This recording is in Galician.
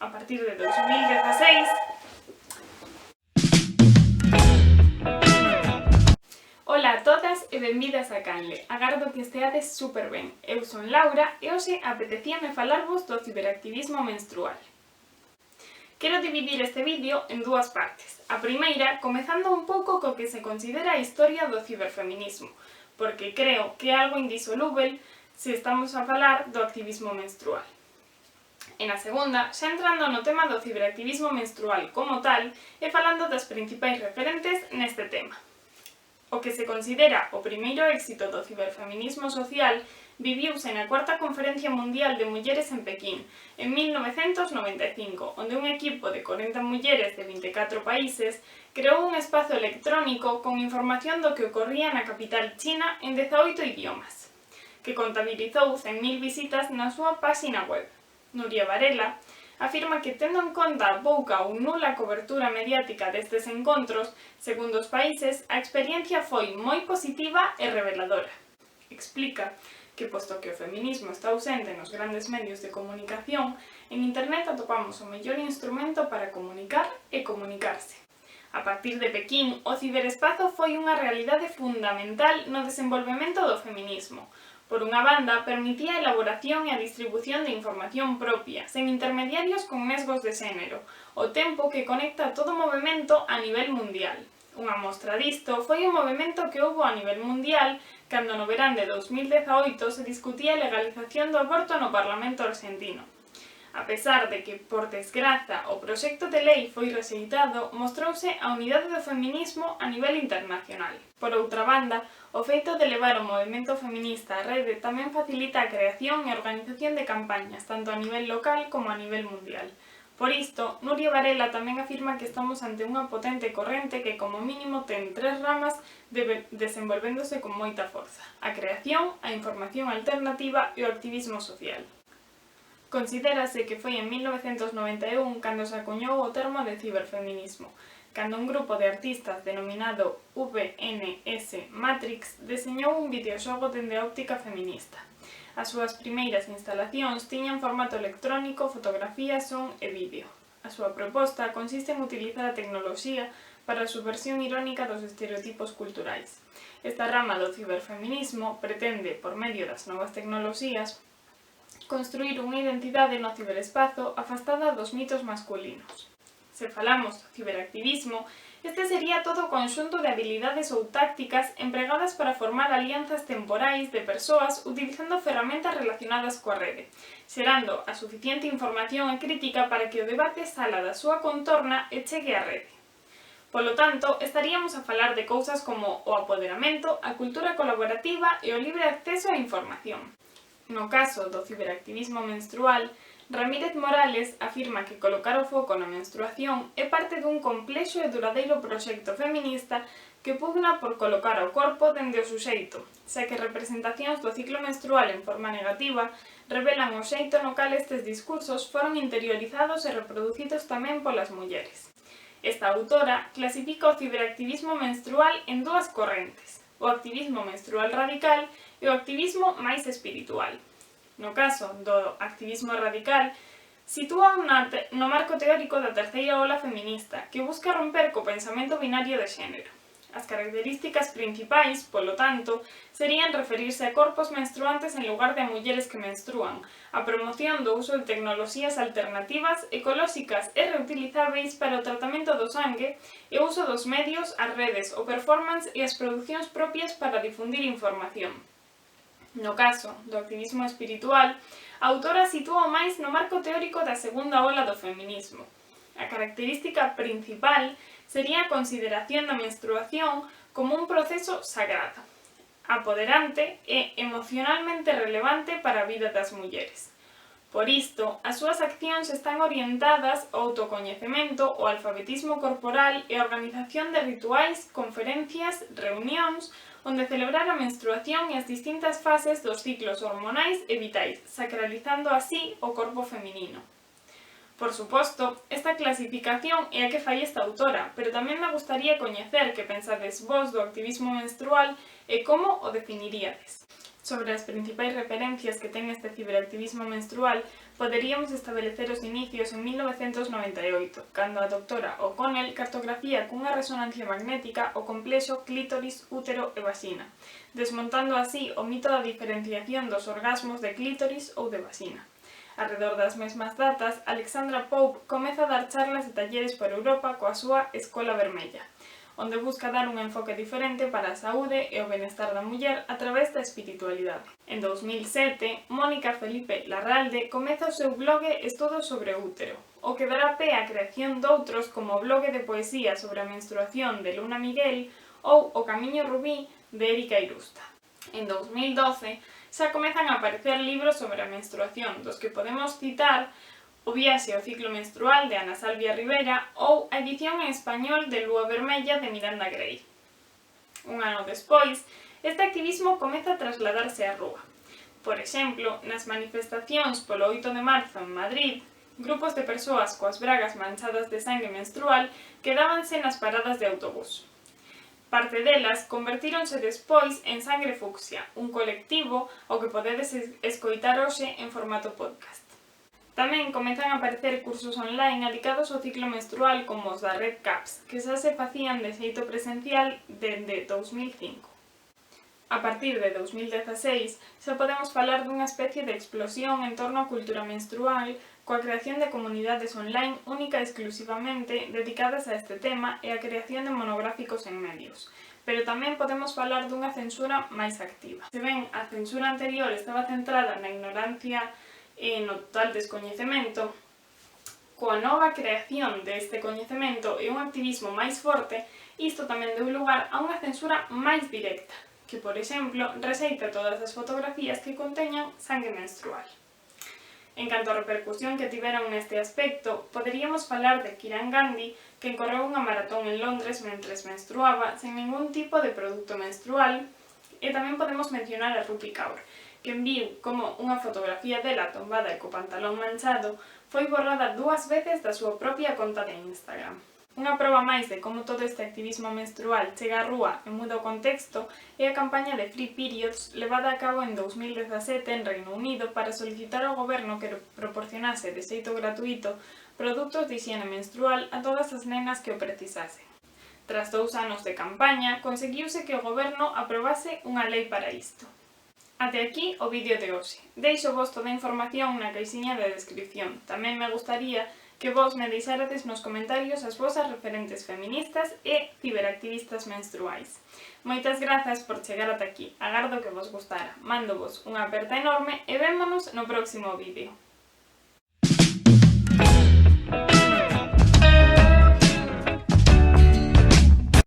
a partir de 2016. Ola a todas e benvidas a Canle. Agardo que esteades super ben. Eu son Laura e hoxe apetecíame falarvos do ciberactivismo menstrual. Quero dividir este vídeo en dúas partes. A primeira, comezando un pouco co que se considera a historia do ciberfeminismo, porque creo que é algo indisolúbel se estamos a falar do activismo menstrual. E na segunda, xa entrando no tema do ciberactivismo menstrual como tal e falando das principais referentes neste tema. O que se considera o primeiro éxito do ciberfeminismo social viviuse na Cuarta Conferencia Mundial de Mulleres en Pequín, en 1995, onde un equipo de 40 mulleres de 24 países creou un espazo electrónico con información do que ocorría na capital china en 18 idiomas, que contabilizou 100.000 visitas na súa páxina web. Nuria Varela afirma que, tendo en conta a pouca ou nula cobertura mediática destes encontros, segundo os países, a experiencia foi moi positiva e reveladora. Explica que, posto que o feminismo está ausente nos grandes medios de comunicación, en internet atopamos o mellor instrumento para comunicar e comunicarse. A partir de Pequín, o ciberespazo foi unha realidade fundamental no desenvolvemento do feminismo. Por unha banda, permitía a elaboración e a distribución de información propia, sen intermediarios con nesgos de xénero, o tempo que conecta todo o movemento a nivel mundial. Unha mostra disto foi o movemento que houbo a nivel mundial cando no verán de 2018 se discutía a legalización do aborto no Parlamento argentino. A pesar de que, por desgraza, o proxecto de lei foi rexeitado, mostrouse a unidade do feminismo a nivel internacional. Por outra banda, o feito de levar o movemento feminista á rede tamén facilita a creación e organización de campañas, tanto a nivel local como a nivel mundial. Por isto, Nuria Varela tamén afirma que estamos ante unha potente corrente que como mínimo ten 3 ramas desenvolvéndose con moita forza: a creación, a información alternativa e o activismo social. Considérase que foi en 1991 cando se acuñou o termo de ciberfeminismo, cando un grupo de artistas denominado VNS Matrix deseñou un videoxogo dende a óptica feminista. As súas primeiras instalacións tiñan formato electrónico, fotografía, son e vídeo. A súa proposta consiste en utilizar a tecnoloxía para a subversión irónica dos estereotipos culturais. Esta rama do ciberfeminismo pretende, por medio das novas tecnoloxías, construir unha identidade no ciberespazo afastada dos mitos masculinos. Se falamos do ciberactivismo, este sería todo o conxunto de habilidades ou tácticas empregadas para formar alianzas temporais de persoas utilizando ferramentas relacionadas coa rede, xerando a suficiente información e crítica para que o debate sala da súa contorna e chegue á rede. Polo tanto, estaríamos a falar de cousas como o apoderamento, a cultura colaborativa e o libre acceso á información. No caso do ciberactivismo menstrual, Ramírez Morales afirma que colocar o foco na menstruación é parte dun complexo e duradeiro proxecto feminista que pugna por colocar o corpo dende o suxeito, xa que representacións do ciclo menstrual en forma negativa revelan o xeito no cal estes discursos foron interiorizados e reproducidos tamén polas mulleres. Esta autora clasifica o ciberactivismo menstrual en dúas correntes: o activismo menstrual radical e o activismo máis espiritual. No caso do activismo radical, sitúa no marco teórico da terceira ola feminista, que busca romper co pensamento binario de xénero. As características principais, polo tanto, serían referirse a corpos menstruantes en lugar de a mulleres que menstrúan, a promoción do uso de tecnoloxías alternativas, ecolóxicas e reutilizáveis para o tratamento do sangue e o uso dos medios, as redes, o performance e as producións propias para difundir información. No caso do activismo espiritual, a autora sitúa máis no marco teórico da segunda ola do feminismo. A característica principal sería a consideración da menstruación como un proceso sagrado, apoderante e emocionalmente relevante para a vida das mulleres. Por isto, as súas accións están orientadas ao autocoñecemento, ao alfabetismo corporal e a organización de rituais, conferencias, reunións, onde celebrar a menstruación e as distintas fases dos ciclos hormonais e vitais, sacralizando así o corpo feminino. Por suposto, esta clasificación é a que fai esta autora, pero tamén me gustaría coñecer que pensades vós do activismo menstrual e como o definiríades. Sobre as principais referencias que ten este ciberactivismo menstrual, poderíamos estabelecer os inicios en 1998, cando a doutora O'Connell cartografía cunha resonancia magnética o complexo clítoris, útero e vaxina, desmontando así o mito da diferenciación dos orgasmos de clítoris ou de vaxina. Arredor das mesmas datas, Alexandra Pope comeza a dar charlas de talleres por Europa coa súa Escola Vermella, onde busca dar un enfoque diferente para a saúde e o benestar da muller a través da espiritualidade. En 2007, Mónica Felipe Larralde comeza o seu blog Estudos sobre o útero, o que dará pé á creación doutros como o blog de poesía sobre a menstruación de Luna Miguel ou O Camiño Rubí de Erika Irusta. En 2012, xa comezan a aparecer libros sobre a menstruación, dos que podemos citar O viaxe ao ciclo menstrual de Ana Salvia Rivera ou a edición en español de Lúa Vermella de Miranda Gray. Un ano despois, este activismo comeza a trasladarse á rúa. Por exemplo, nas manifestacións polo 8 de marzo en Madrid, grupos de persoas coas bragas manchadas de sangue menstrual quedábanse nas paradas de autobús. Parte delas convertíronse despois en Sangre Fucsia, un colectivo ao que podedes escoitar hoxe en formato podcast. Tamén comezan a aparecer cursos online adicados ao ciclo menstrual como os da Red Caps, que xa se facían de xeito presencial dende 2005. A partir de 2016 xa podemos falar dunha especie de explosión en torno á cultura menstrual coa creación de comunidades online única e exclusivamente dedicadas a este tema e a creación de monográficos en medios. Pero tamén podemos falar dunha censura máis activa. Se ben, a censura anterior estaba centrada na ignorancia e no total descoñecemento, coa nova creación deste coñecemento e un activismo máis forte, isto tamén deu lugar a unha censura máis directa, que, por exemplo, rexeita todas as fotografías que conteñan sangue menstrual. En canto á repercusión que tiveron neste aspecto, poderíamos falar de Kiran Gandhi, que correu unha maratón en Londres mentres menstruaba, sen ningún tipo de produto menstrual, e tamén podemos mencionar a Rupi Kaur, que viu como unha fotografía dela tombada e co pantalón manchado foi borrada 2 veces da súa propia conta de Instagram. Unha proba máis de como todo este activismo menstrual chega á rúa e muda o contexto é a campaña de Free Periods levada a cabo en 2017 en Reino Unido para solicitar ao goberno que proporcionase de xeito gratuito produtos de hixiene menstrual a todas as nenas que o precisasen. Tras 2 anos de campaña, conseguiuse que o goberno aprobase unha lei para isto. Até aquí o vídeo de hoxe. Deixo vos toda a información na caixiña de descripción. Tamén me gustaría que vos me deixarades nos comentarios as vosas referentes feministas e ciberactivistas menstruais. Moitas grazas por chegar ata aquí. Agardo que vos gustara. Mándovos unha aperta enorme e vémonos no próximo vídeo.